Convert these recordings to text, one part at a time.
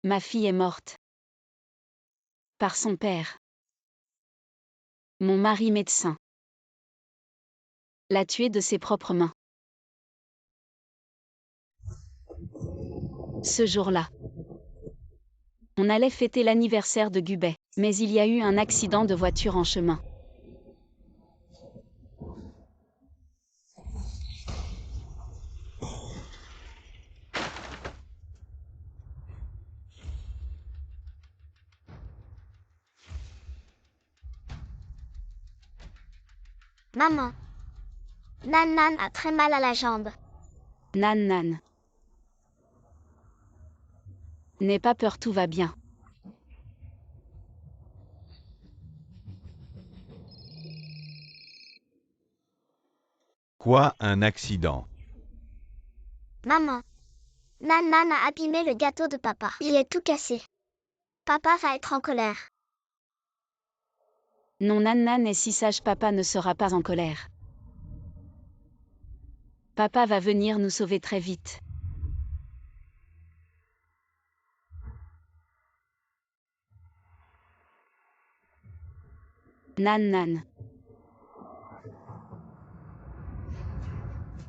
Ma fille est morte. Par son père. Mon mari médecin l'a tuée de ses propres mains. Ce jour-là, on allait fêter l'anniversaire de Gubet, mais il y a eu un accident de voiture en chemin. Maman. Nan a très mal à la jambe. Nan. N'aie pas peur, tout va bien. Quoi, un accident? Maman. Nan a abîmé le gâteau de papa. Il est tout cassé. Papa va être en colère. Non, Nan est si sage, papa ne sera pas en colère. Papa va venir nous sauver très vite. Nan.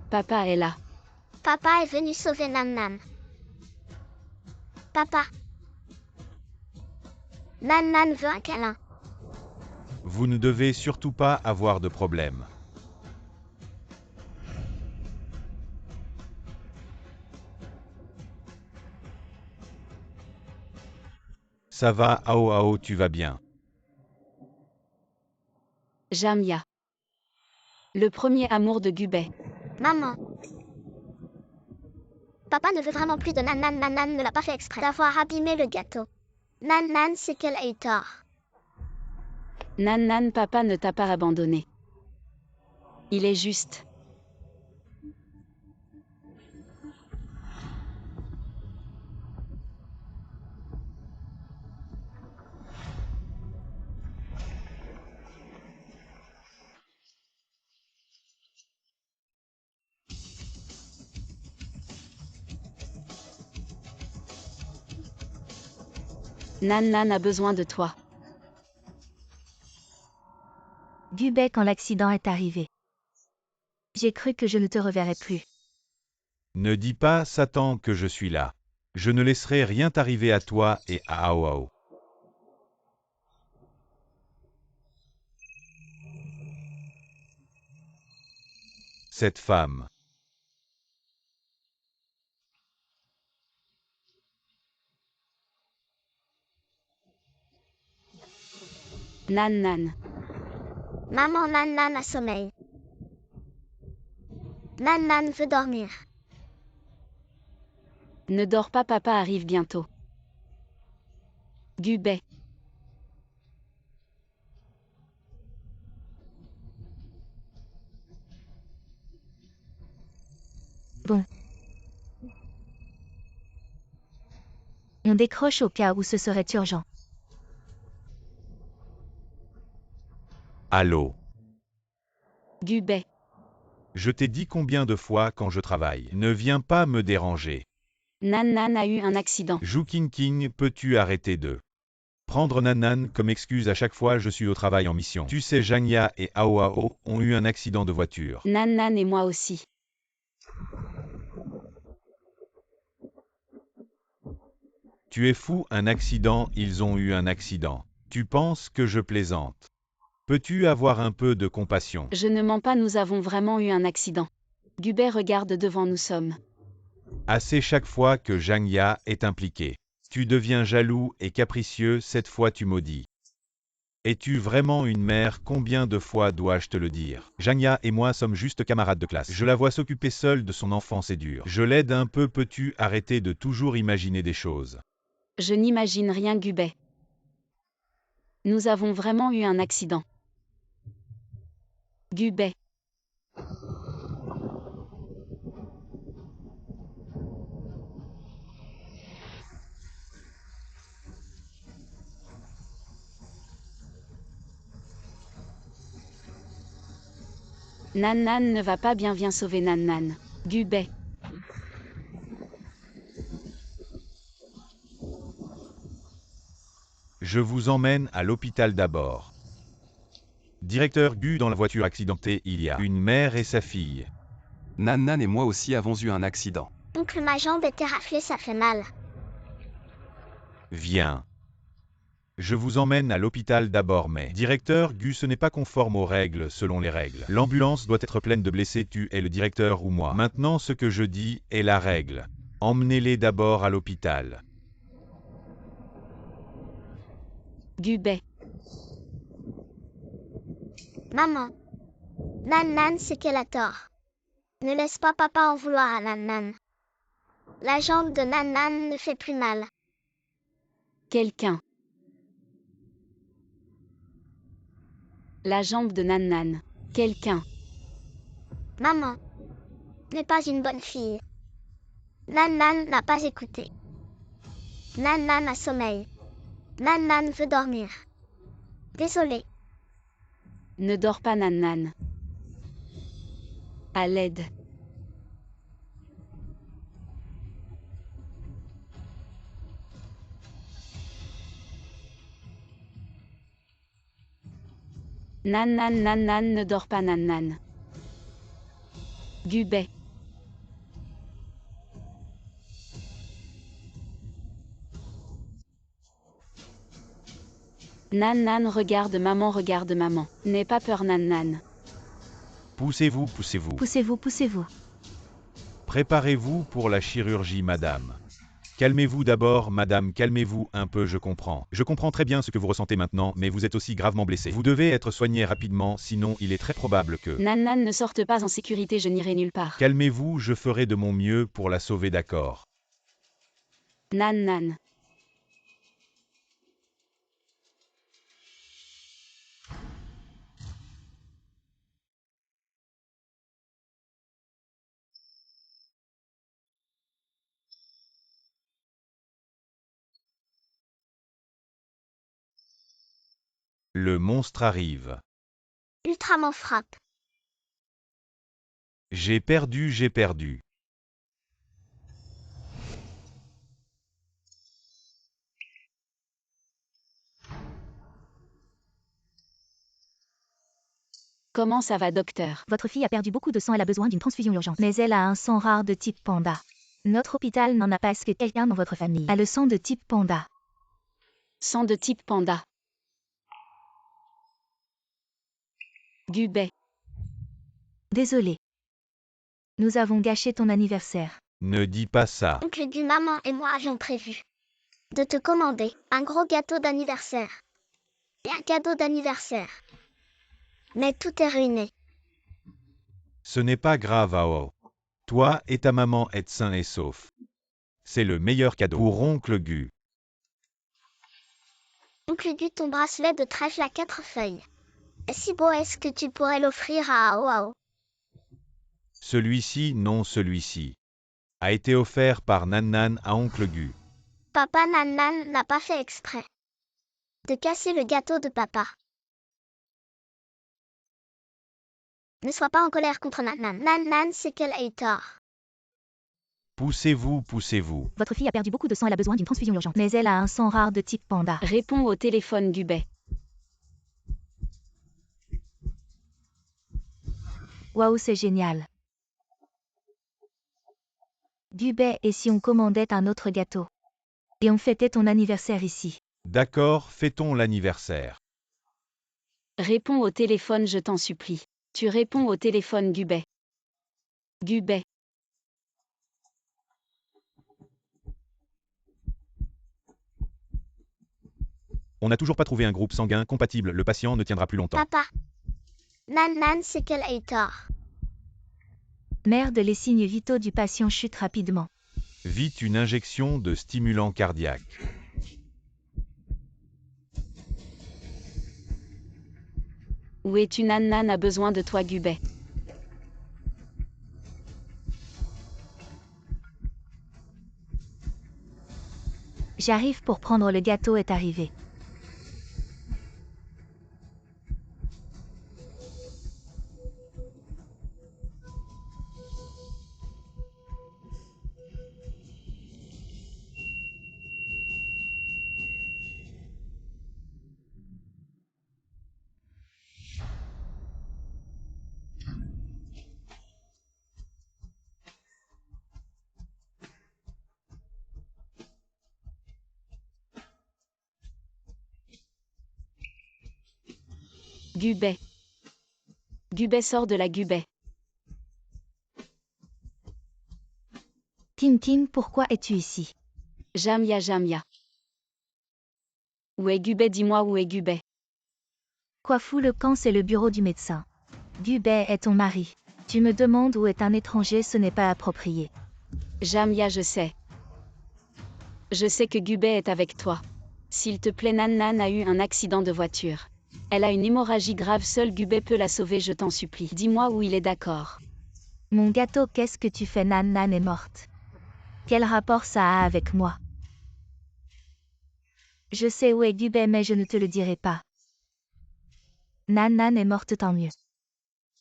Papa est là. Papa est venu sauver Nan. Papa. Nan veut un câlin. Vous ne devez surtout pas avoir de problème. Ça va, Ao, tu vas bien. Jamia. Le premier amour de Gubet. Maman. Papa ne veut vraiment plus de Nan ne l'a pas fait exprès d'avoir abîmé le gâteau. Nan sait qu'elle a eu tort. Nan, papa ne t'a pas abandonné. Il est juste. Nan a besoin de toi. Gubet, quand l'accident est arrivé. J'ai cru que je ne te reverrais plus. Ne dis pas, Satan, que je suis là. Je ne laisserai rien t'arriver à toi et à Ao. Cette femme. Nan. Maman, Nan a sommeil. Nan veut dormir. Ne dors pas, papa arrive bientôt. Gubet. Bon. On décroche au cas où ce serait urgent. Allô. Gubet. Je t'ai dit combien de fois quand je travaille. Ne viens pas me déranger. Nan a eu un accident. Jou King, peux-tu arrêter de prendre Nan comme excuse à chaque fois je suis au travail en mission. Tu sais, Jania et Ao ont eu un accident de voiture. Nan et moi aussi. Tu es fou, un accident, ils ont eu un accident. Tu penses que je plaisante? Peux-tu avoir un peu de compassion? Je ne mens pas, nous avons vraiment eu un accident. Gubet, regarde devant, nous sommes. Assez chaque fois que Jania est impliquée. Tu deviens jaloux et capricieux, cette fois tu maudis. Es-tu vraiment une mère? Combien de fois dois-je te le dire? Jania et moi sommes juste camarades de classe. Je la vois s'occuper seule de son enfant, c'est dur. Je l'aide un peu, peux-tu arrêter de toujours imaginer des choses? Je n'imagine rien, Gubet. Nous avons vraiment eu un accident. Gubet. Nan ne va pas bien, viens sauver Nan. Gubet. Je vous emmène à l'hôpital d'abord. Directeur Gu, dans la voiture accidentée, il y a une mère et sa fille. Nan Nan et moi aussi avons eu un accident. Oncle, ma jambe était raflée, ça fait mal. Viens. Je vous emmène à l'hôpital d'abord, mais directeur Gu, ce n'est pas conforme aux règles. Selon les règles, l'ambulance doit être pleine de blessés. Tu es le directeur ou moi? Maintenant, ce que je dis est la règle. Emmenez-les d'abord à l'hôpital. Gubet. Maman. Nan Nan, c'est qu'elle a tort. Ne laisse pas papa en vouloir à Nan Nan. La jambe de Nan Nan ne fait plus mal. Quelqu'un. La jambe de Nan Nan. Quelqu'un. Maman n'est pas une bonne fille. Nan Nan n'a pas écouté. Nan Nan a sommeil. Nan Nan veut dormir. Désolée. Ne dors pas, Nan Nan. À l'aide. Nan Nan, Nan Nan, ne dors pas, Nan Nan. Gubet. Nan Nan, regarde maman. N'aie pas peur, Nan Nan. Poussez-vous, poussez-vous. Poussez-vous, poussez-vous. Préparez-vous pour la chirurgie, madame. Calmez-vous d'abord, madame, calmez-vous un peu, je comprends. Je comprends très bien ce que vous ressentez maintenant, mais vous êtes aussi gravement blessé. Vous devez être soigné rapidement, sinon il est très probable que... Nan Nan, ne sorte pas en sécurité, je n'irai nulle part. Calmez-vous, je ferai de mon mieux pour la sauver, d'accord? Nan Nan. Le monstre arrive. Ultraman frappe. J'ai perdu, j'ai perdu. Comment ça va, docteur? Votre fille a perdu beaucoup de sang, elle a besoin d'une transfusion urgente. Mais elle a un sang rare de type panda. Notre hôpital n'en a pas. Est-ce que quelqu'un dans votre famille a le sang de type panda? Sang de type panda. Gubet. Désolé. Nous avons gâché ton anniversaire. Ne dis pas ça. Oncle Gu, maman et moi avions prévu de te commander un gros gâteau d'anniversaire. Et un cadeau d'anniversaire. Mais tout est ruiné. Ce n'est pas grave, Ao. Toi et ta maman êtes sains et saufs. C'est le meilleur cadeau pour oncle Gu. Oncle Gu, ton bracelet de trèfle à 4 feuilles. Si beau, est-ce que tu pourrais l'offrir à Ao Ao? Celui-ci, non, celui-ci. A été offert par Nan Nan à oncle Gu. Papa, Nan Nan n'a pas fait exprès de casser le gâteau de papa. Ne sois pas en colère contre Nan Nan. Nan Nan, c'est qu'elle a eu tort. Poussez-vous, poussez-vous. Votre fille a perdu beaucoup de sang, elle a besoin d'une transfusion urgente. Mais elle a un sang rare de type panda. Réponds au téléphone, Gubet. Waouh, c'est génial. Gubet, et si on commandait un autre gâteau? Et on fêtait ton anniversaire ici? D'accord, fêtons l'anniversaire. Réponds au téléphone, je t'en supplie. Tu réponds au téléphone, Gubet. Gubet. On n'a toujours pas trouvé un groupe sanguin compatible, le patient ne tiendra plus longtemps. Papa. Nan Nan, c'est qu'elle a eu tort. Merde, les signes vitaux du patient chutent rapidement. Vite une injection de stimulant cardiaque. Où es-tu, Nan Nan a besoin de toi, Gubet. J'arrive pour prendre le gâteau est arrivé. Gubet. Gubet sort de la Gubet. Tintin, pourquoi es-tu ici? Jamia, Jamia. Où est Gubet? Dis-moi où est Gubet. Quoi fout le camp? C'est le bureau du médecin. Gubet est ton mari. Tu me demandes où est un étranger, ce n'est pas approprié. Jamia, je sais. Je sais que Gubet est avec toi. S'il te plaît, Nan a eu un accident de voiture. Elle a une hémorragie grave, seul Gubet peut la sauver, je t'en supplie. Dis-moi où il est, d'accord. Mon gâteau, qu'est-ce que tu fais? Nan est morte. Quel rapport ça a avec moi? Je sais où est Gubet, mais je ne te le dirai pas. Nan est morte, tant mieux.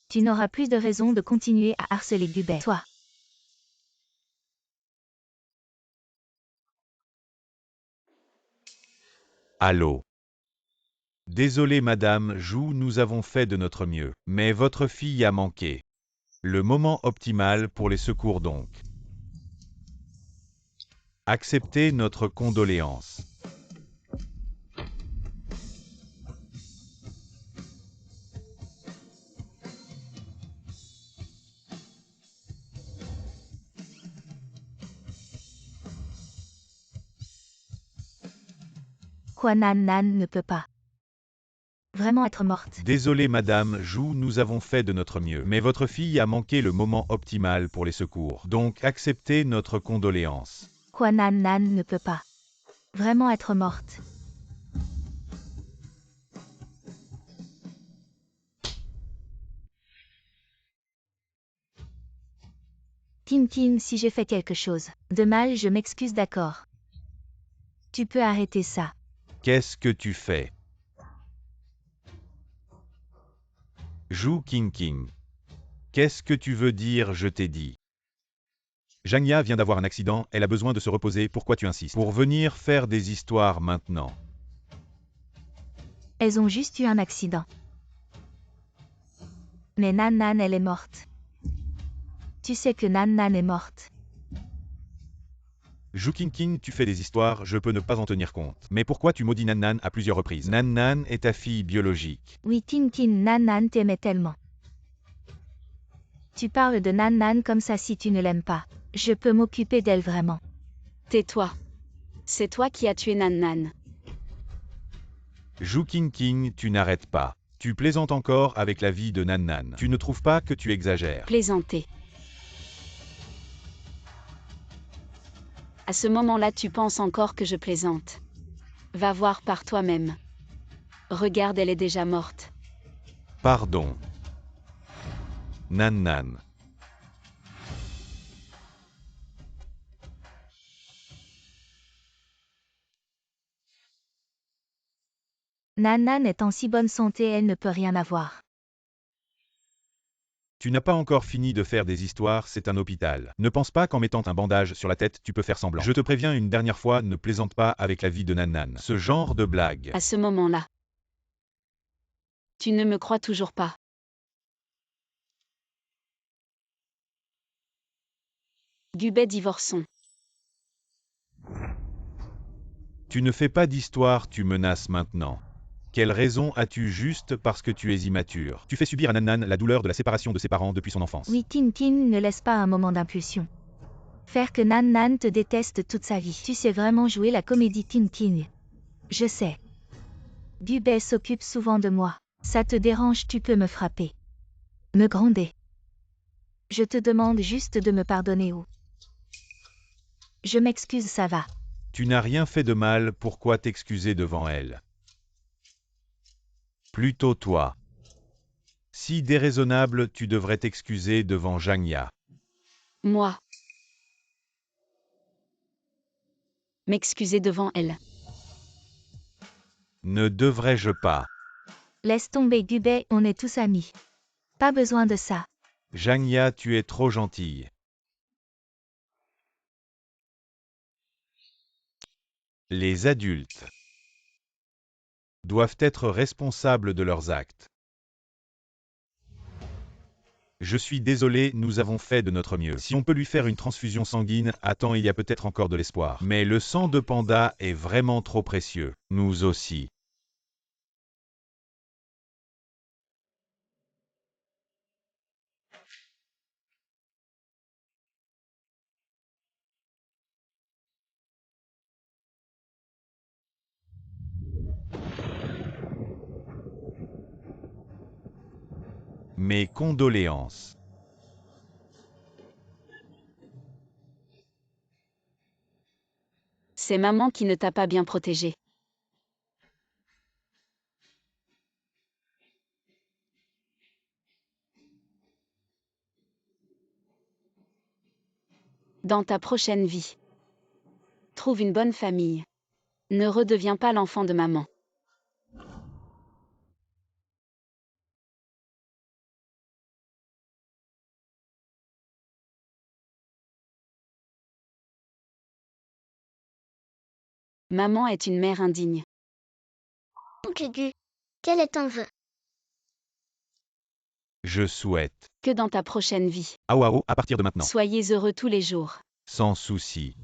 Tu n'auras plus de raison de continuer à harceler Gubet. Toi. Allô. Désolé madame Jou, nous avons fait de notre mieux, mais votre fille a manqué. Le moment optimal pour les secours donc. Acceptez notre condoléance. Quoi, Nan ne peut pas vraiment être morte. Désolé madame Jou, nous avons fait de notre mieux, mais votre fille a manqué le moment optimal pour les secours, donc acceptez notre condoléance. Quoi, Nan ne peut pas vraiment être morte. Tintin, si j'ai fait quelque chose de mal, je m'excuse, d'accord. Tu peux arrêter ça. Qu'est-ce que tu fais? Jou King. Qu'est-ce que tu veux dire, je t'ai dit? Jangya vient d'avoir un accident, elle a besoin de se reposer, pourquoi tu insistes? Pour venir faire des histoires maintenant. Elles ont juste eu un accident. Mais Nan, elle est morte. Tu sais que Nan est morte. Jou King, tu fais des histoires, je peux ne pas en tenir compte. Mais pourquoi tu maudis Nan à plusieurs reprises? Nan est ta fille biologique. Oui, Tintin, Nan t'aimait tellement. Tu parles de Nan comme ça si tu ne l'aimes pas. Je peux m'occuper d'elle vraiment. Tais-toi. C'est toi qui as tué Nan. Jou King, tu n'arrêtes pas. Tu plaisantes encore avec la vie de Nan. Tu ne trouves pas que tu exagères? Plaisanter. À ce moment-là, tu penses encore que je plaisante. Va voir par toi-même. Regarde, elle est déjà morte. Pardon. Nan. Nan est en si bonne santé, elle ne peut rien avoir. Tu n'as pas encore fini de faire des histoires, c'est un hôpital. Ne pense pas qu'en mettant un bandage sur la tête, tu peux faire semblant. Je te préviens une dernière fois, ne plaisante pas avec la vie de Nan. Ce genre de blague. À ce moment-là. Tu ne me crois toujours pas. Gubet, divorçons. Tu ne fais pas d'histoire, tu menaces maintenant. Quelle raison as-tu juste parce que tu es immature? Tu fais subir à Nan la douleur de la séparation de ses parents depuis son enfance. Oui, Tintin, ne laisse pas un moment d'impulsion. Faire que Nan te déteste toute sa vie. Tu sais vraiment jouer la comédie, Tintin. Je sais. Gubet s'occupe souvent de moi. Ça te dérange, tu peux me frapper. Me gronder. Je te demande juste de me pardonner ou... Je m'excuse, ça va. Tu n'as rien fait de mal, pourquoi t'excuser devant elle? Plutôt toi. Si déraisonnable, tu devrais t'excuser devant Jangya. Moi. M'excuser devant elle. Ne devrais-je pas? Laisse tomber, Gubet, on est tous amis. Pas besoin de ça. Jangya, tu es trop gentille. Les adultes doivent être responsables de leurs actes. Je suis désolé, nous avons fait de notre mieux. Si on peut lui faire une transfusion sanguine, attends, il y a peut-être encore de l'espoir. Mais le sang de panda est vraiment trop précieux. Nous aussi. Mes condoléances. C'est maman qui ne t'a pas bien protégé. Dans ta prochaine vie, trouve une bonne famille. Ne redeviens pas l'enfant de maman. Maman est une mère indigne. Oncle Gu, quel est ton vœu? Je souhaite. Que dans ta prochaine vie, Ao à partir de maintenant. soyez heureux tous les jours. Sans souci.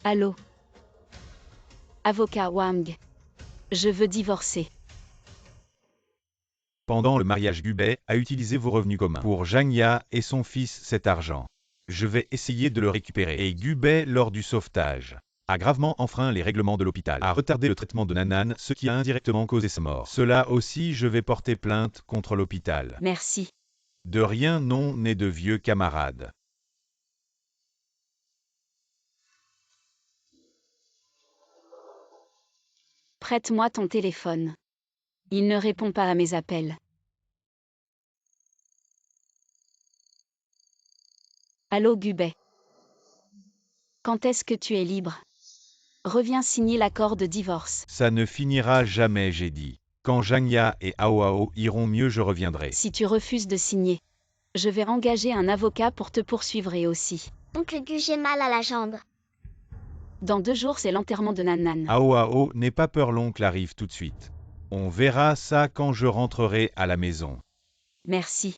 Allô? Avocat Wang. Je veux divorcer. Pendant le mariage, Gubei a utilisé vos revenus communs pour Zhang Ya et son fils cet argent. Je vais essayer de le récupérer. Et Gubei, lors du sauvetage, a gravement enfreint les règlements de l'hôpital, a retardé le traitement de Nan, ce qui a indirectement causé sa mort. Cela aussi, je vais porter plainte contre l'hôpital. Merci. De rien, non, né de vieux camarades. Prête-moi ton téléphone. Il ne répond pas à mes appels. Allô Gubei. Quand est-ce que tu es libre? Reviens signer l'accord de divorce. Ça ne finira jamais, j'ai dit. Quand Zhang Ya et Ao iront mieux, je reviendrai. Si tu refuses de signer, je vais engager un avocat pour te poursuivre et aussi. Oncle Gu, j'ai mal à la jambe. Dans 2 jours, c'est l'enterrement de Nan. Ao, n'aie pas peur, l'oncle arrive tout de suite. On verra ça quand je rentrerai à la maison. Merci.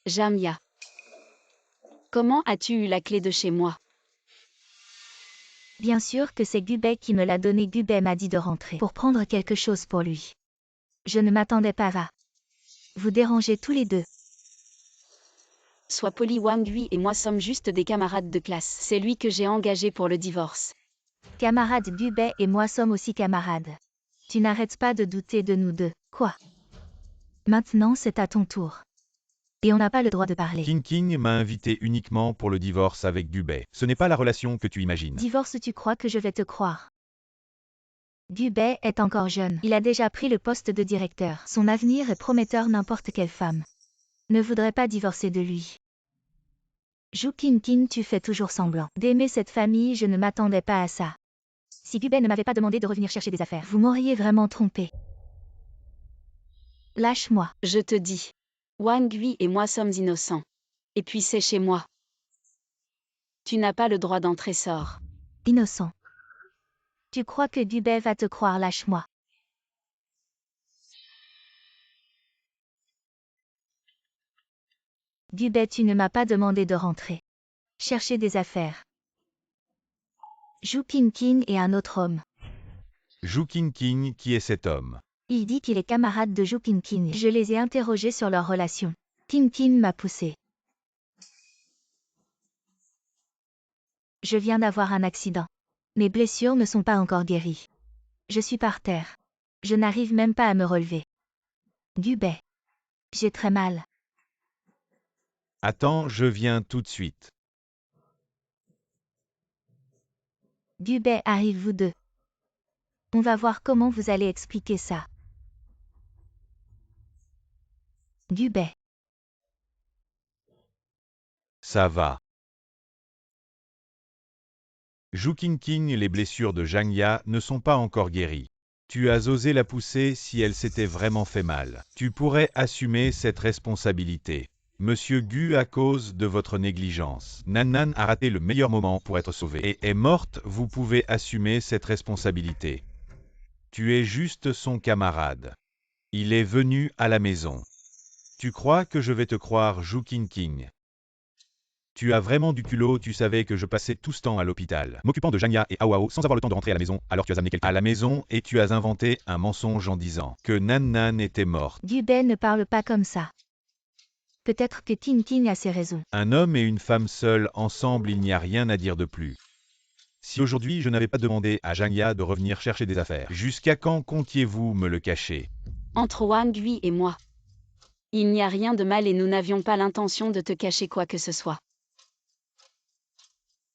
Jamia. Comment as-tu eu la clé de chez moi? Bien sûr que c'est Gubei qui me l'a donné. Gubei m'a dit de rentrer pour prendre quelque chose pour lui. Je ne m'attendais pas à vous déranger tous les deux. Sois poli, Wang Hui et moi sommes juste des camarades de classe. C'est lui que j'ai engagé pour le divorce. Camarade Gubei et moi sommes aussi camarades. Tu n'arrêtes pas de douter de nous deux. Quoi? Maintenant c'est à ton tour. Et on n'a pas le droit de parler. King m'a invité uniquement pour le divorce avec Gubei. Ce n'est pas la relation que tu imagines. Divorce, tu crois que je vais te croire? Gubei est encore jeune. Il a déjà pris le poste de directeur. Son avenir est prometteur. N'importe quelle femme ne voudrait pas divorcer de lui. Zhu Qingqing, tu fais toujours semblant d'aimer cette famille. Je ne m'attendais pas à ça. Si Gubei ne m'avait pas demandé de revenir chercher des affaires, vous m'auriez vraiment trompé. Lâche-moi. Je te dis. Wang Hui et moi sommes innocents. Et puis c'est chez moi. Tu n'as pas le droit d'entrer, sors. Innocent. Tu crois que Gubei va te croire? Lâche-moi. Gubei, tu ne m'as pas demandé de rentrer chercher des affaires. Zhu Qingqing est un autre homme. Zhu Qingqing, qui est cet homme? Il dit qu'il est camarade de Zhu Qingqing. Je les ai interrogés sur leur relation. Qingqing m'a poussé. Je viens d'avoir un accident. Mes blessures ne sont pas encore guéries. Je suis par terre. Je n'arrive même pas à me relever. Gubei. J'ai très mal. Attends, je viens tout de suite. Gubei, arrive vous deux. On va voir comment vous allez expliquer ça. Gubei. Ça va. Zhu Qingqing, les blessures de Zhang Ya ne sont pas encore guéries. Tu as osé la pousser si elle s'était vraiment fait mal. Tu pourrais assumer cette responsabilité. Monsieur Gu, à cause de votre négligence, Nan a raté le meilleur moment pour être sauvée et est morte. Vous pouvez assumer cette responsabilité. Tu es juste son camarade. Il est venu à la maison. Tu crois que je vais te croire, Zhu Qingqing? Tu as vraiment du culot, tu savais que je passais tout ce temps à l'hôpital, m'occupant de Jangya et Ao Ao sans avoir le temps de rentrer à la maison, alors tu as amené quelqu'un à la maison et tu as inventé un mensonge en disant que Nan Nan était morte. Gubei ne parle pas comme ça. Peut-être que Tin Tin a ses raisons. Un homme et une femme seuls, ensemble, il n'y a rien à dire de plus. Si aujourd'hui je n'avais pas demandé à Jangya de revenir chercher des affaires, jusqu'à quand comptiez-vous me le cacher? Entre Wang Hui et moi. Il n'y a rien de mal et nous n'avions pas l'intention de te cacher quoi que ce soit.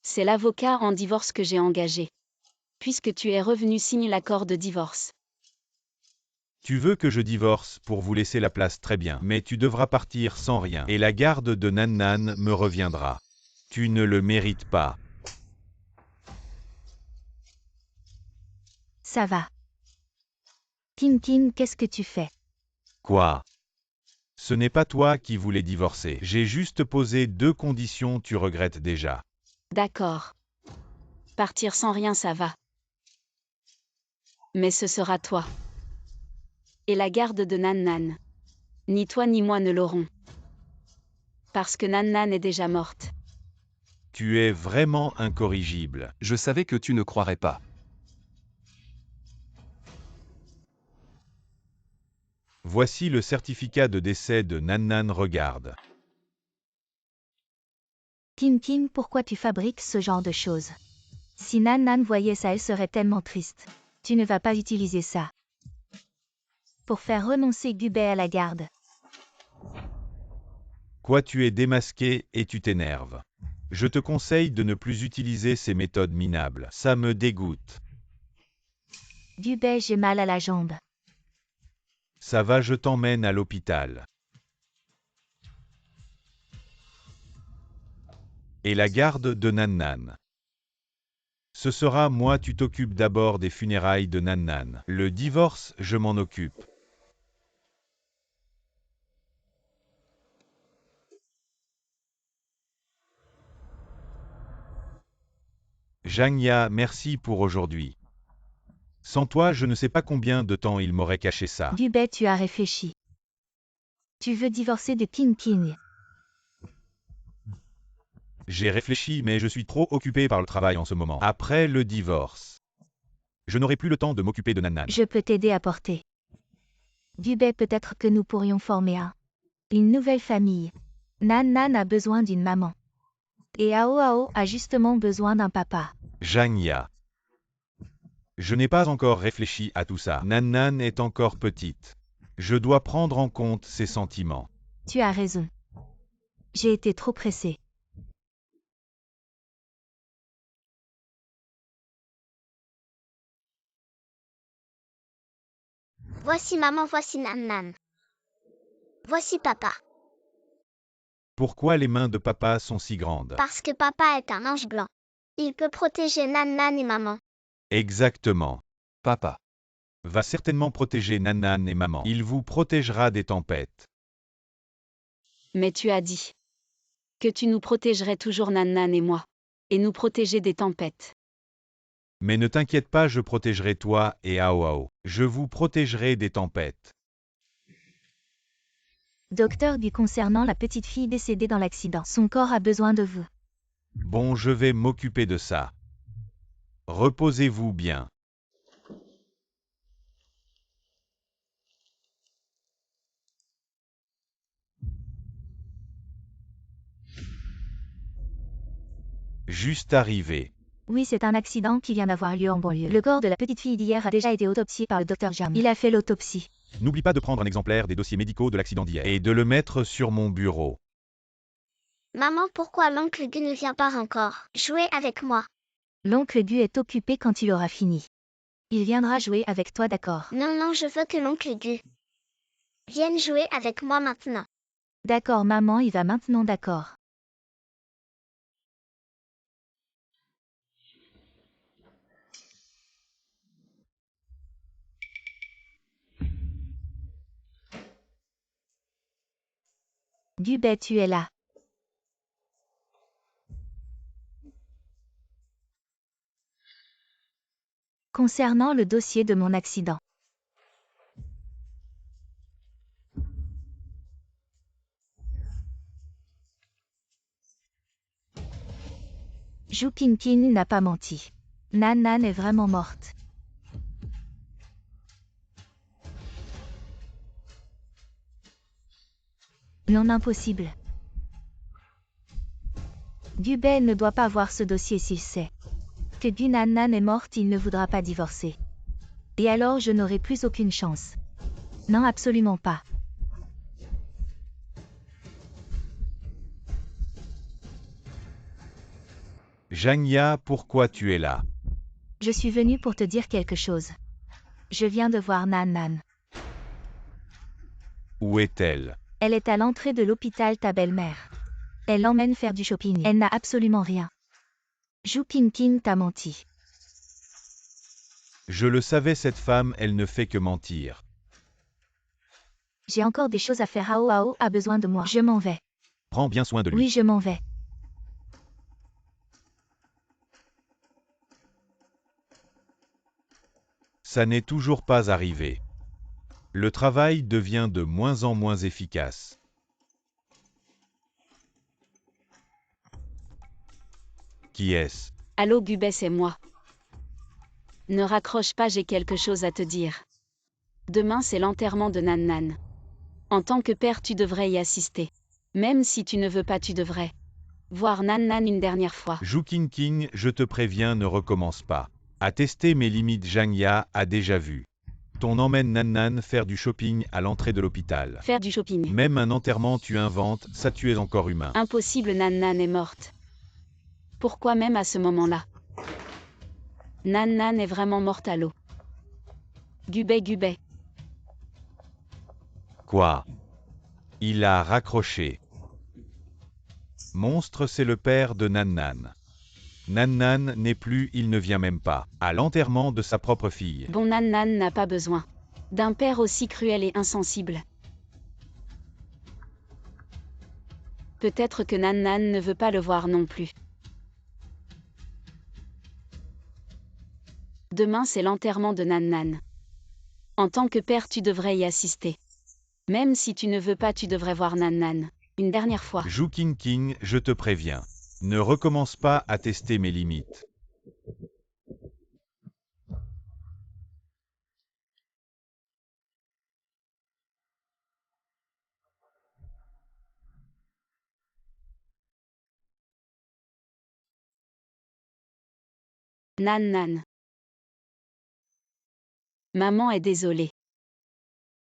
C'est l'avocat en divorce que j'ai engagé. Puisque tu es revenu, signe l'accord de divorce. Tu veux que je divorce pour vous laisser la place, très bien, mais tu devras partir sans rien, et la garde de Nan Nan me reviendra. Tu ne le mérites pas. Ça va. Tin Tin, qu'est-ce que tu fais? Quoi? Ce n'est pas toi qui voulais divorcer. J'ai juste posé 2 conditions, tu regrettes déjà. D'accord. Partir sans rien, ça va. Mais ce sera toi. Et la garde de Nan Nan. Ni toi ni moi ne l'aurons. Parce que Nan Nan est déjà morte. Tu es vraiment incorrigible. Je savais que tu ne croirais pas. Voici le certificat de décès de Nan Nan, regarde. Tin Tin, pourquoi tu fabriques ce genre de choses? Si Nan Nan voyait ça, elle serait tellement triste. Tu ne vas pas utiliser ça pour faire renoncer Gubei à la garde. Quoi, tu es démasqué et tu t'énerves. Je te conseille de ne plus utiliser ces méthodes minables. Ça me dégoûte. Gubei, j'ai mal à la jambe. Ça va, je t'emmène à l'hôpital. Et la garde de Nan Nan. Ce sera moi, tu t'occupes d'abord des funérailles de Nan Nan. Le divorce, je m'en occupe. Jangya, merci pour aujourd'hui. Sans toi, je ne sais pas combien de temps il m'aurait caché ça. Gubei, tu as réfléchi. Tu veux divorcer de Tin Tin. J'ai réfléchi, mais je suis trop occupé par le travail en ce moment. Après le divorce, je n'aurai plus le temps de m'occuper de Nan Nan. Je peux t'aider à porter. Gubei, peut-être que nous pourrions former une nouvelle famille. Nan Nan a besoin d'une maman. Et Ao Ao a justement besoin d'un papa. Jangya. Je n'ai pas encore réfléchi à tout ça. Nan Nan est encore petite. Je dois prendre en compte ses sentiments. Tu as raison. J'ai été trop pressée. Voici maman, voici Nan Nan. Voici papa. Pourquoi les mains de papa sont si grandes? Parce que papa est un ange blanc. Il peut protéger Nan Nan et maman. Exactement. Papa. Va certainement protéger Nan Nan et maman. Il vous protégera des tempêtes. Mais tu as dit que tu nous protégerais toujours, Nan Nan et moi. Et nous protéger des tempêtes. Mais ne t'inquiète pas, je protégerai toi et Ao Ao. Je vous protégerai des tempêtes. Docteur Gu, concernant la petite fille décédée dans l'accident, son corps a besoin de vous. Bon, je vais m'occuper de ça. Reposez-vous bien. Juste arrivé. Oui, c'est un accident qui vient d'avoir lieu en banlieue. Le corps de la petite fille d'hier a déjà été autopsié par le docteur Jam. Il a fait l'autopsie. N'oublie pas de prendre un exemplaire des dossiers médicaux de l'accident d'hier et de le mettre sur mon bureau. Maman, pourquoi l'oncle Gu ne vient pas encore jouer avec moi? L'oncle Gu est occupé quand il aura fini. Il viendra jouer avec toi, d'accord? Non, non, je veux que l'oncle Gu vienne jouer avec moi maintenant. D'accord, maman, il va maintenant, d'accord. Gubei, tu es là. Concernant le dossier de mon accident. Zhu Qingqing n'a pas menti. Nan Nan est vraiment morte. Non, impossible. Gubei ne doit pas voir ce dossier s'il sait que Gu Nan Nan est morte, il ne voudra pas divorcer. Et alors je n'aurai plus aucune chance. Non, absolument pas. Zhang Ya, pourquoi tu es là? Je suis venue pour te dire quelque chose. Je viens de voir Nan Nan. Où est-elle? Elle est à l'entrée de l'hôpital, ta belle-mère. Elle l'emmène faire du shopping. Elle n'a absolument rien. Zhu Qingqing t'a menti. Je le savais, cette femme, elle ne fait que mentir. J'ai encore des choses à faire. Hao Hao a besoin de moi. Je m'en vais. Prends bien soin de lui. Oui, je m'en vais. Ça n'est toujours pas arrivé. Le travail devient de moins en moins efficace. Qui est-ce? Allô Gubei, c'est moi. Ne raccroche pas, j'ai quelque chose à te dire. Demain c'est l'enterrement de Nan Nan. En tant que père tu devrais y assister. Même si tu ne veux pas tu devrais voir Nan Nan une dernière fois. Zhu Qingqing, je te préviens, ne recommence pas. À tester mes limites, Zhang Ya a déjà vu. Ton emmène Nan Nan faire du shopping à l'entrée de l'hôpital. Faire du shopping. Même un enterrement tu inventes, ça tu es encore humain. Impossible, Nan Nan est morte. Pourquoi même à ce moment-là? Nan Nan est vraiment morte à l'eau. Gubei. Quoi? Il a raccroché. Monstre, c'est le père de Nan Nan. Nan Nan n'est plus, il ne vient même pas à l'enterrement de sa propre fille. Bon, Nan Nan n'a pas besoin d'un père aussi cruel et insensible. Peut-être que Nan Nan ne veut pas le voir non plus. Demain c'est l'enterrement de Nan Nan. En tant que père tu devrais y assister. Même si tu ne veux pas tu devrais voir Nan Nan une dernière fois. Zhu Qingqing, je te préviens. Ne recommence pas à tester mes limites. Nan Nan. Maman est désolée.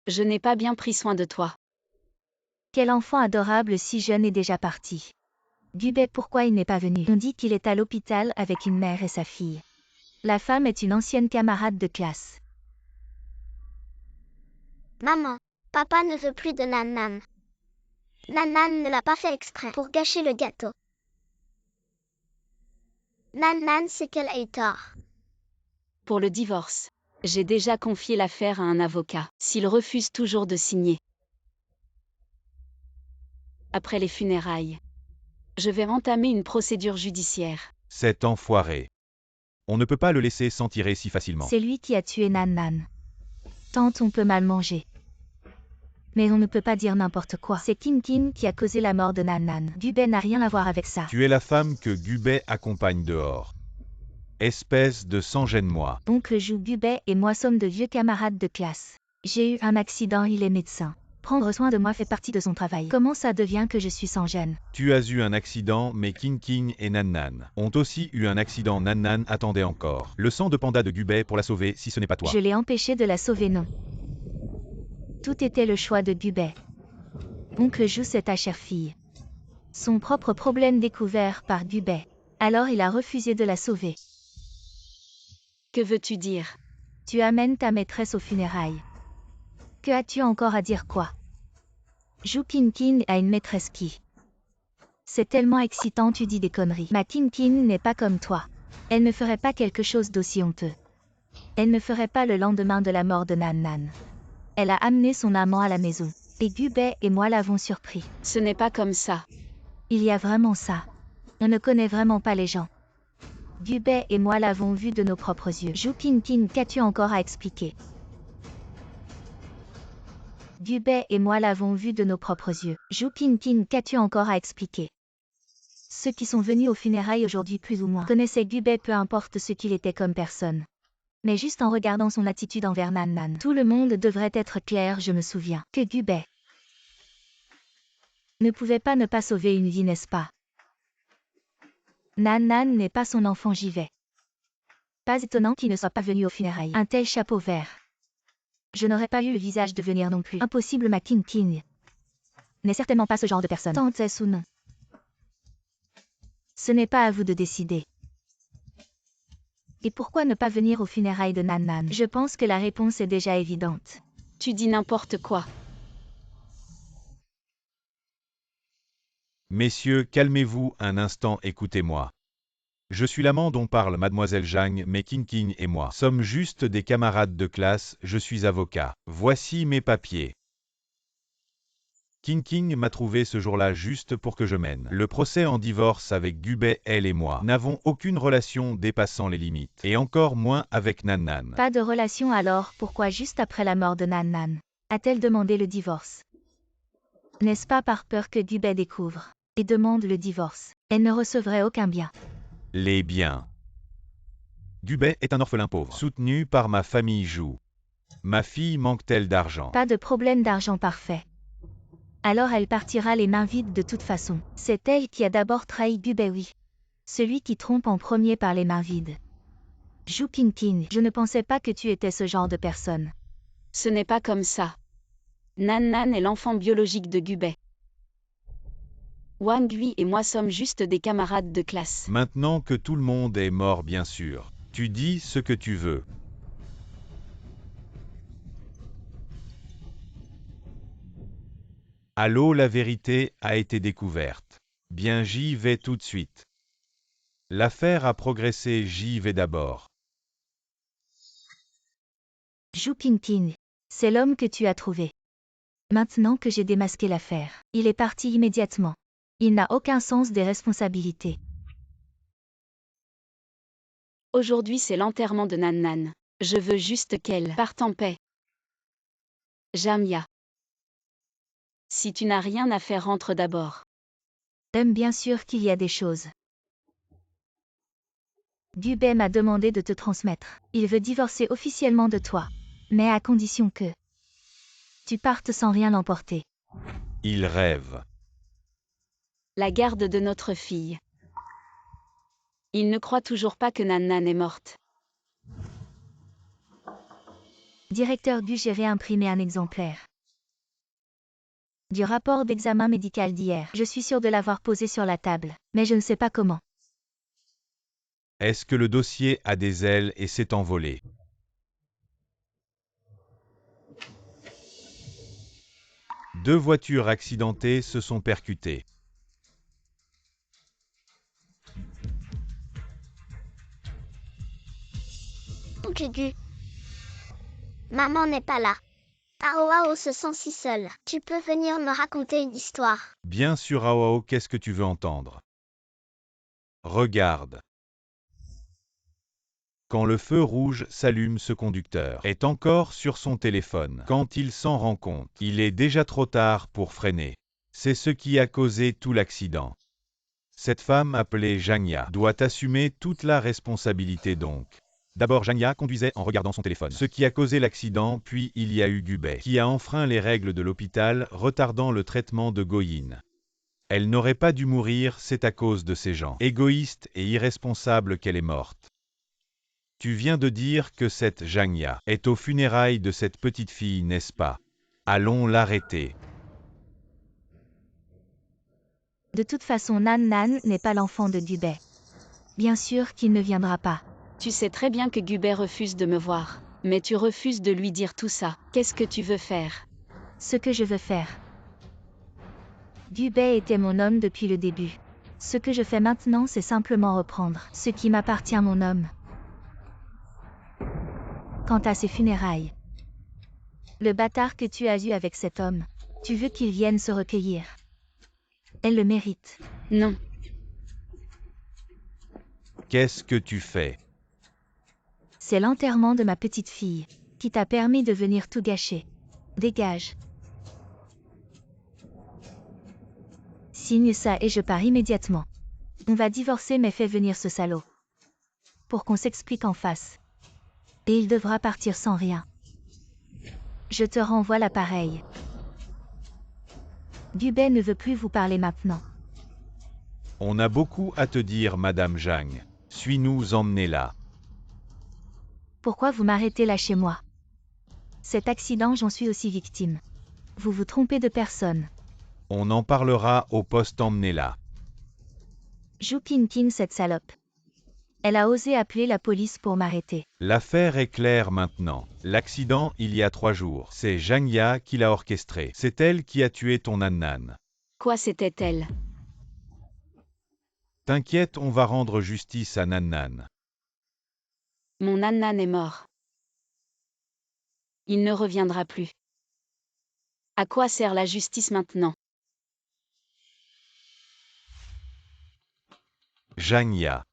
Je n'ai pas bien pris soin de toi. Quel enfant adorable si jeune et déjà parti. Gubei, pourquoi il n'est pas venu? On dit qu'il est à l'hôpital avec une mère et sa fille. La femme est une ancienne camarade de classe. Maman, papa ne veut plus de Nan Nan. Nan Nan ne l'a pas fait exprès pour gâcher le gâteau. Nan Nan sait qu'elle a eu tort. Pour le divorce, j'ai déjà confié l'affaire à un avocat. S'il refuse toujours de signer. Après les funérailles, je vais entamer une procédure judiciaire. Cet enfoiré. On ne peut pas le laisser s'en tirer si facilement. C'est lui qui a tué Nan Nan. Tant on peut mal manger. Mais on ne peut pas dire n'importe quoi. C'est Qingqing qui a causé la mort de Nan Nan. Gubei n'a rien à voir avec ça. Tu es la femme que Gubei accompagne dehors. Espèce de sans-gêne-moi. Oncle Zhu, Gubei et moi sommes de vieux camarades de classe. J'ai eu un accident, il est médecin. Prendre soin de moi fait partie de son travail. Comment ça devient que je suis sans gêne? Tu as eu un accident, mais Qingqing et Nan Nan ont aussi eu un accident. Nan Nan attendait encore le sang de panda de Gubei pour la sauver, si ce n'est pas toi. Je l'ai empêché de la sauver, non. Tout était le choix de Gubei. Oncle Zhu, c'est ta chère fille. Son propre problème découvert par Gubei. Alors il a refusé de la sauver. Que veux-tu dire? Tu amènes ta maîtresse aux funérailles. Que as-tu encore à dire quoi? Zhu Qingqing a une maîtresse qui... C'est tellement excitant, tu dis des conneries. Ma Qingqing n'est pas comme toi. Elle ne ferait pas quelque chose d'aussi honteux. Elle ne ferait pas le lendemain de la mort de Nan Nan. Elle a amené son amant à la maison. Et Gubei et moi l'avons surpris. Ce n'est pas comme ça. Il y a vraiment ça. On ne connaît vraiment pas les gens. Gubei et moi l'avons vu de nos propres yeux. Zhu Qingqing, qu'as-tu encore à expliquer? Gubei et moi l'avons vu de nos propres yeux. Zhu Qingqing, qu'as-tu encore à expliquer? Ceux qui sont venus aux funérailles aujourd'hui plus ou moins connaissaient Gubei, peu importe ce qu'il était comme personne. Mais juste en regardant son attitude envers Nan Nan, tout le monde devrait être clair. Je me souviens que Gubei ne pouvait pas ne pas sauver une vie, n'est-ce pas? Nan Nan n'est pas son enfant, j'y vais. Pas étonnant qu'il ne soit pas venu aux funérailles. Un tel chapeau vert. Je n'aurais pas eu le visage de venir non plus. Impossible, ma King King n'est certainement pas ce genre de personne. Tant est-ce ou non. Ce n'est pas à vous de décider. Et pourquoi ne pas venir aux funérailles de Nan Nan? Je pense que la réponse est déjà évidente. Tu dis n'importe quoi. Messieurs, calmez-vous un instant, écoutez-moi. Je suis l'amant dont parle mademoiselle Zhang, mais King King et moi sommes juste des camarades de classe, je suis avocat. Voici mes papiers. King King m'a trouvé ce jour-là juste pour que je mène le procès en divorce avec Gubei. Elle et moi n'avons aucune relation dépassant les limites, et encore moins avec Nan Nan. Pas de relation alors, pourquoi juste après la mort de Nan Nan a-t-elle demandé le divorce? N'est-ce pas par peur que Gubei découvre et demande le divorce? Elle ne recevrait aucun bien. Les biens. Gubei est un orphelin pauvre, soutenu par ma famille Zhou. Ma fille manque-t-elle d'argent? Pas de problème d'argent, parfait. Alors elle partira les mains vides de toute façon. C'est elle qui a d'abord trahi Gubei, oui. Celui qui trompe en premier par les mains vides. Zhu King King, je ne pensais pas que tu étais ce genre de personne. Ce n'est pas comme ça. Nan Nan est l'enfant biologique de Gubei. Wang Gui et moi sommes juste des camarades de classe. Maintenant que tout le monde est mort, bien sûr. Tu dis ce que tu veux. Allô, la vérité a été découverte. Bien, j'y vais tout de suite. L'affaire a progressé, j'y vais d'abord. Zhu King King, c'est l'homme que tu as trouvé. Maintenant que j'ai démasqué l'affaire, il est parti immédiatement. Il n'a aucun sens des responsabilités. Aujourd'hui c'est l'enterrement de Nan Nan. Je veux juste qu'elle parte en paix. Jamia. Si tu n'as rien à faire, rentre d'abord. Bien sûr qu'il y a des choses. Gubei m'a demandé de te transmettre. Il veut divorcer officiellement de toi. Mais à condition que tu partes sans rien l'emporter. Il rêve. La garde de notre fille. Il ne croit toujours pas que Nan Nan est morte. Directeur Gu, j'ai réimprimé un exemplaire du rapport d'examen médical d'hier. Je suis sûre de l'avoir posé sur la table, mais je ne sais pas comment. Est-ce que le dossier a des ailes et s'est envolé? Deux voitures accidentées se sont percutées. Oncle Gu. Maman n'est pas là. Aoao se sent si seule. Tu peux venir me raconter une histoire. Bien sûr, Aoao, qu'est-ce que tu veux entendre? Regarde. Quand le feu rouge s'allume, ce conducteur est encore sur son téléphone. Quand il s'en rend compte, il est déjà trop tard pour freiner. C'est ce qui a causé tout l'accident. Cette femme appelée Zhangya doit assumer toute la responsabilité donc. D'abord, Zhangya conduisait en regardant son téléphone, ce qui a causé l'accident, puis il y a eu Gubei, qui a enfreint les règles de l'hôpital, retardant le traitement de Goyin. Elle n'aurait pas dû mourir, c'est à cause de ces gens égoïstes et irresponsables qu'elle est morte. Tu viens de dire que cette Zhangya est aux funérailles de cette petite fille, n'est-ce pas? Allons l'arrêter. De toute façon, Nan Nan n'est pas l'enfant de Gubei. Bien sûr qu'il ne viendra pas. Tu sais très bien que Gubei refuse de me voir. Mais tu refuses de lui dire tout ça. Qu'est-ce que tu veux faire? Ce que je veux faire. Gubei était mon homme depuis le début. Ce que je fais maintenant, c'est simplement reprendre ce qui m'appartient, mon homme. Quant à ses funérailles, le bâtard que tu as eu avec cet homme, tu veux qu'il vienne se recueillir. Elle le mérite. Non. Qu'est-ce que tu fais? C'est l'enterrement de ma petite fille, qui t'a permis de venir tout gâcher. Dégage. Signe ça et je pars immédiatement. On va divorcer mais fais venir ce salaud. Pour qu'on s'explique en face. Et il devra partir sans rien. Je te renvoie l'appareil. Gubet ne veut plus vous parler maintenant. On a beaucoup à te dire, Madame Zhang. Suis-nous emmener là. Pourquoi vous m'arrêtez là chez moi? Cet accident, j'en suis aussi victime. Vous vous trompez de personne. On en parlera au poste emmener là. Zhu Qingqing, cette salope. Elle a osé appeler la police pour m'arrêter. L'affaire est claire maintenant. L'accident, il y a 3 jours. C'est Zhang Ya qui l'a orchestré. C'est elle qui a tué ton Nan. Quoi c'était-elle? T'inquiète, on va rendre justice à Nan. Mon Nan est mort. Il ne reviendra plus. À quoi sert la justice maintenant? Zhang Ya.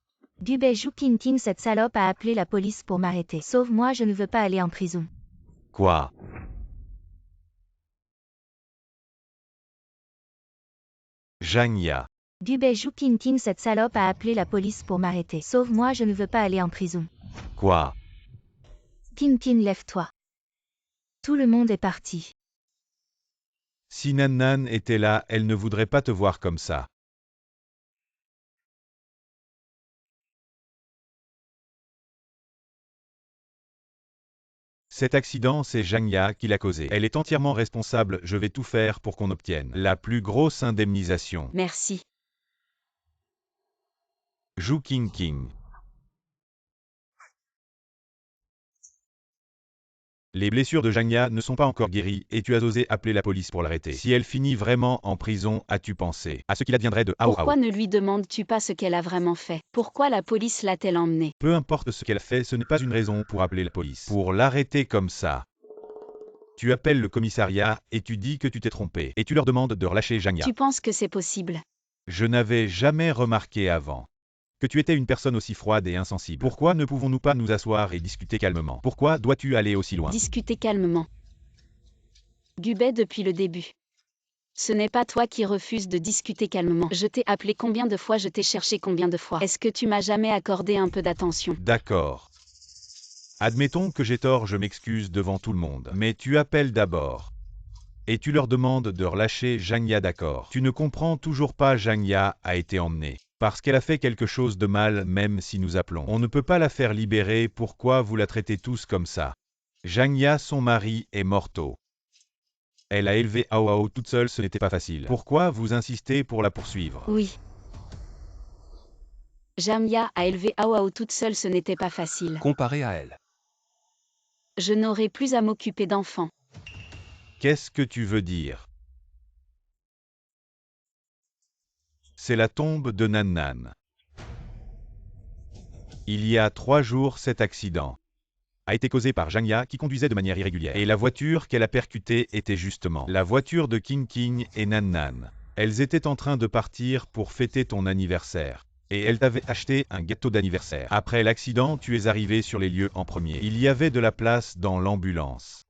Gubet, Zhu Qingqing, cette salope a appelé la police pour m'arrêter. Sauve-moi, je ne veux pas aller en prison. Quoi? Zhang Ya. Gubet, Zhu Qingqing, cette salope a appelé la police pour m'arrêter. Sauve-moi, je ne veux pas aller en prison. Quoi? Qingqing, lève-toi. Tout le monde est parti. Si Nan était là, elle ne voudrait pas te voir comme ça. Cet accident, c'est Zhang Ya qui l'a causé. Elle est entièrement responsable, je vais tout faire pour qu'on obtienne la plus grosse indemnisation. Merci. Zhu Qingqing. Les blessures de Zhang Ya ne sont pas encore guéries et tu as osé appeler la police pour l'arrêter. Si elle finit vraiment en prison, as-tu pensé à ce qu'il adviendrait de Hao Hao? Pourquoi ne lui demandes-tu pas ce qu'elle a vraiment fait? Pourquoi la police l'a-t-elle emmenée? Peu importe ce qu'elle a fait, ce n'est pas une raison pour appeler la police. Pour l'arrêter comme ça. Tu appelles le commissariat et tu dis que tu t'es trompé. Et tu leur demandes de relâcher Zhang Ya. Tu penses que c'est possible? Je n'avais jamais remarqué avant que tu étais une personne aussi froide et insensible. Pourquoi ne pouvons-nous pas nous asseoir et discuter calmement? Pourquoi dois-tu aller aussi loin? Discuter calmement. Gubet, depuis le début. Ce n'est pas toi qui refuses de discuter calmement. Je t'ai appelé combien de fois? Je t'ai cherché combien de fois? Est-ce que tu m'as jamais accordé un peu d'attention? D'accord. Admettons que j'ai tort, je m'excuse devant tout le monde. Mais tu appelles d'abord. Et tu leur demandes de relâcher Zhang Ya, d'accord. Tu ne comprends toujours pas, Zhang Ya a été emmenée. Parce qu'elle a fait quelque chose de mal, même si nous appelons. On ne peut pas la faire libérer, pourquoi vous la traitez tous comme ça? Zhang Ya, son mari, est morto. Elle a élevé Hao Hao toute seule, ce n'était pas facile. Pourquoi vous insistez pour la poursuivre? Oui. Zhang Ya a élevé Hao Hao toute seule, ce n'était pas facile. Comparé à elle. Je n'aurai plus à m'occuper d'enfants. Qu'est-ce que tu veux dire? C'est la tombe de Nan. Il y a 3 jours, cet accident a été causé par Zhang Ya qui conduisait de manière irrégulière. Et la voiture qu'elle a percutée était justement la voiture de Qingqing et Nan. Elles étaient en train de partir pour fêter ton anniversaire. Et elle t'avait acheté un gâteau d'anniversaire. Après l'accident, tu es arrivé sur les lieux en premier. Il y avait de la place dans l'ambulance.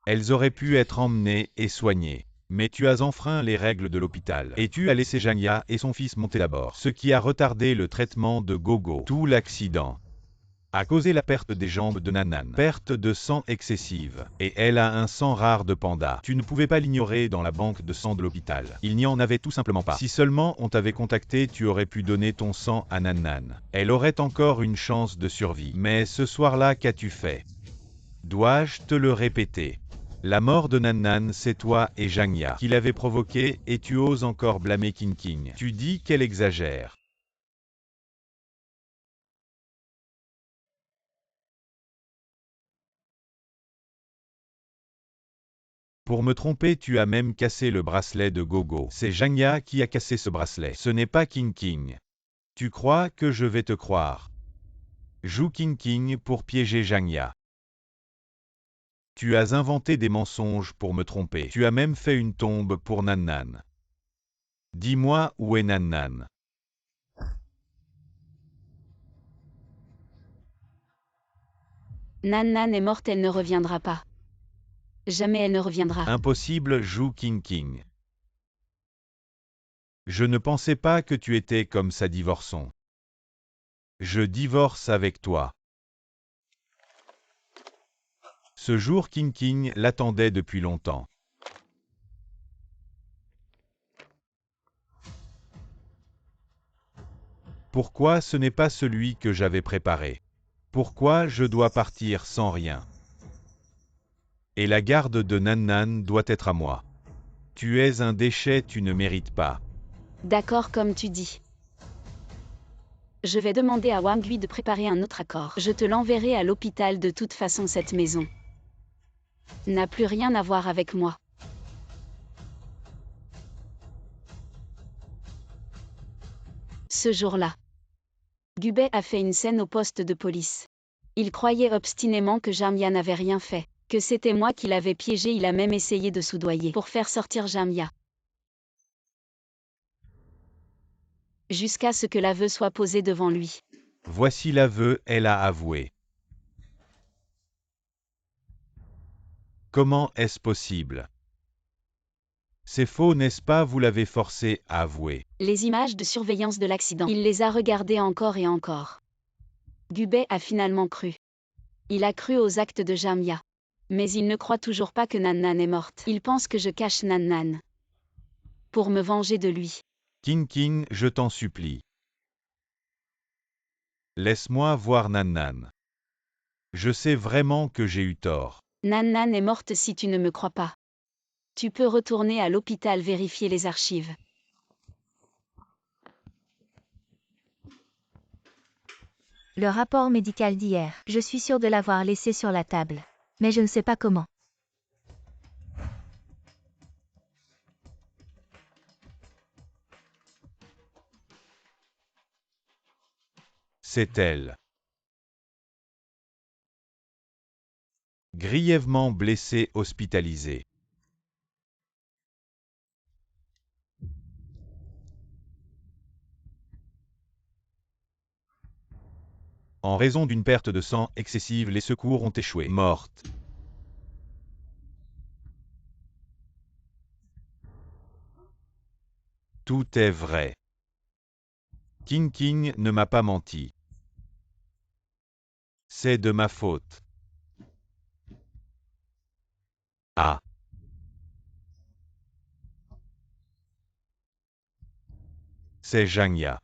Elles auraient pu être emmenées et soignées. Mais tu as enfreint les règles de l'hôpital. Et tu as laissé Zhang Ya et son fils monter à bord. Ce qui a retardé le traitement de Gogo. Tout l'accident a causé la perte des jambes de Nan. Perte de sang excessive. Et elle a un sang rare de panda. Tu ne pouvais pas l'ignorer dans la banque de sang de l'hôpital. Il n'y en avait tout simplement pas. Si seulement on t'avait contacté, tu aurais pu donner ton sang à Nan. Elle aurait encore une chance de survie. Mais ce soir-là, qu'as-tu fait? Dois-je te le répéter? La mort de Nan, c'est toi et Zhang Ya qui l'avez provoquée et tu oses encore blâmer Qingqing. Tu dis qu'elle exagère. Pour me tromper, tu as même cassé le bracelet de Gogo. C'est Zhang Ya qui a cassé ce bracelet. Ce n'est pas Qingqing. Tu crois que je vais te croire? Joue Qingqing pour piéger Zhang Ya. Tu as inventé des mensonges pour me tromper. Tu as même fait une tombe pour Nan. Dis-moi où est Nan. Nan est morte, elle ne reviendra pas. Jamais elle ne reviendra. Impossible, joue Qingqing. Je ne pensais pas que tu étais comme ça, divorçons. Je divorce avec toi. Ce jour, King King l'attendait depuis longtemps. Pourquoi ce n'est pas celui que j'avais préparé? Pourquoi je dois partir sans rien? Et la garde de Nan Nan doit être à moi. Tu es un déchet, tu ne mérites pas. D'accord comme tu dis. Je vais demander à Wang Gui de préparer un autre accord. Je te l'enverrai à l'hôpital. De toute façon, cette maison n'a plus rien à voir avec moi. Ce jour-là, Gubei a fait une scène au poste de police. Il croyait obstinément que Jamya n'avait rien fait, que c'était moi qui l'avais piégé. Il a même essayé de soudoyer pour faire sortir Jamya. Jusqu'à ce que l'aveu soit posé devant lui. Voici l'aveu, elle a avoué. Comment est-ce possible? C'est faux, n'est-ce pas? Vous l'avez forcé à avouer. Les images de surveillance de l'accident. Il les a regardées encore et encore. Gubei a finalement cru. Il a cru aux actes de Jamya. Mais il ne croit toujours pas que Nan Nan est morte. Il pense que je cache Nan Nan pour me venger de lui. King King, je t'en supplie. Laisse-moi voir Nan Nan. Je sais vraiment que j'ai eu tort. Nan Nan est morte. Si tu ne me crois pas, tu peux retourner à l'hôpital vérifier les archives. Le rapport médical d'hier, je suis sûre de l'avoir laissé sur la table. Mais je ne sais pas comment. C'est elle. Grièvement blessée, hospitalisée. En raison d'une perte de sang excessive, les secours ont échoué. Morte. Tout est vrai. King King ne m'a pas menti. C'est de ma faute. Ah. C'est Jamya.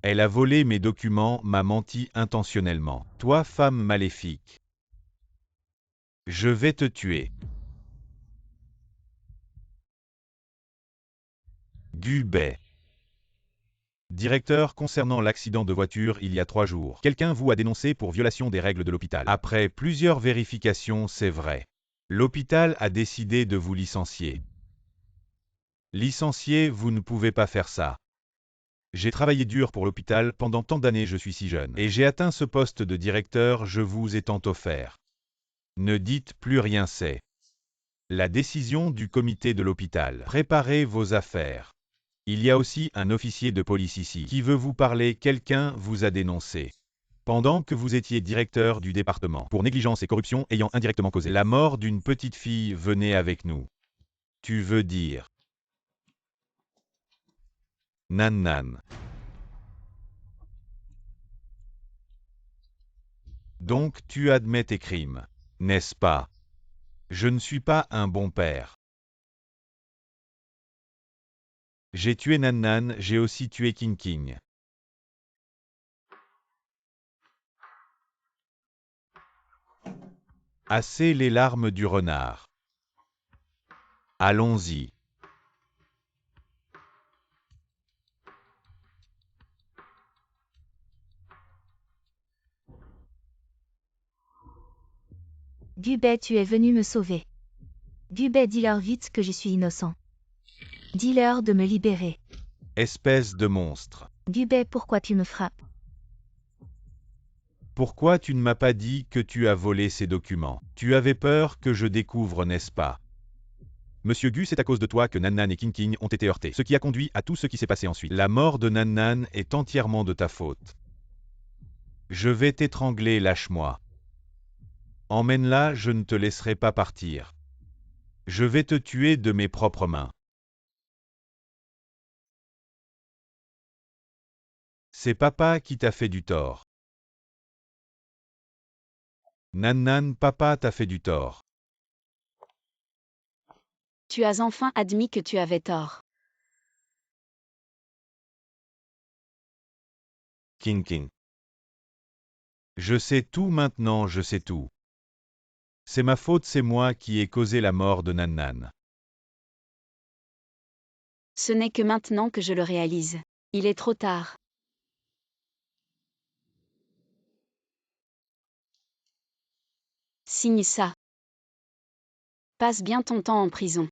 Elle a volé mes documents, m'a menti intentionnellement. Toi, femme maléfique. Je vais te tuer. Gubei. Directeur, concernant l'accident de voiture il y a 3 jours, quelqu'un vous a dénoncé pour violation des règles de l'hôpital. Après plusieurs vérifications, c'est vrai. L'hôpital a décidé de vous licencier. Licencier, vous ne pouvez pas faire ça. J'ai travaillé dur pour l'hôpital pendant tant d'années, je suis si jeune. Et j'ai atteint ce poste de directeur, je vous ai tant offert. Ne dites plus rien, c'est la décision du comité de l'hôpital. Préparez vos affaires. Il y a aussi un officier de police ici qui veut vous parler. Quelqu'un vous a dénoncé pendant que vous étiez directeur du département pour négligence et corruption ayant indirectement causé la mort d'une petite fille. Venez avec nous. Tu veux dire Nan Nan. Donc tu admets tes crimes, n'est-ce pas? Je ne suis pas un bon père. J'ai tué Nan Nan, j'ai aussi tué King King. Assez les larmes du renard. Allons-y. Gubei, tu es venu me sauver. Gubei, dis-leur vite que je suis innocent. Dis-leur de me libérer. Espèce de monstre. Gubei, pourquoi tu me frappes? Pourquoi tu ne m'as pas dit que tu as volé ces documents? Tu avais peur que je découvre, n'est-ce pas? Monsieur Gu, c'est à cause de toi que Nan Nan et King King ont été heurtés, ce qui a conduit à tout ce qui s'est passé ensuite. La mort de Nan Nan est entièrement de ta faute. Je vais t'étrangler, lâche-moi. Emmène-la, je ne te laisserai pas partir. Je vais te tuer de mes propres mains. C'est papa qui t'a fait du tort. Nan Nan, papa t'a fait du tort. Tu as enfin admis que tu avais tort. King King. Je sais tout maintenant, je sais tout. C'est ma faute, c'est moi qui ai causé la mort de Nan Nan. Ce n'est que maintenant que je le réalise. Il est trop tard. Signe ça. Passe bien ton temps en prison.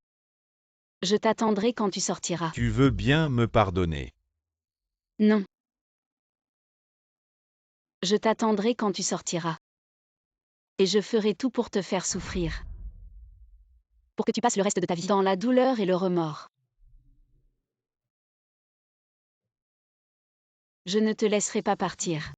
Je t'attendrai quand tu sortiras. Tu veux bien me pardonner. Non. Je t'attendrai quand tu sortiras. Et je ferai tout pour te faire souffrir. Pour que tu passes le reste de ta vie dans la douleur et le remords. Je ne te laisserai pas partir.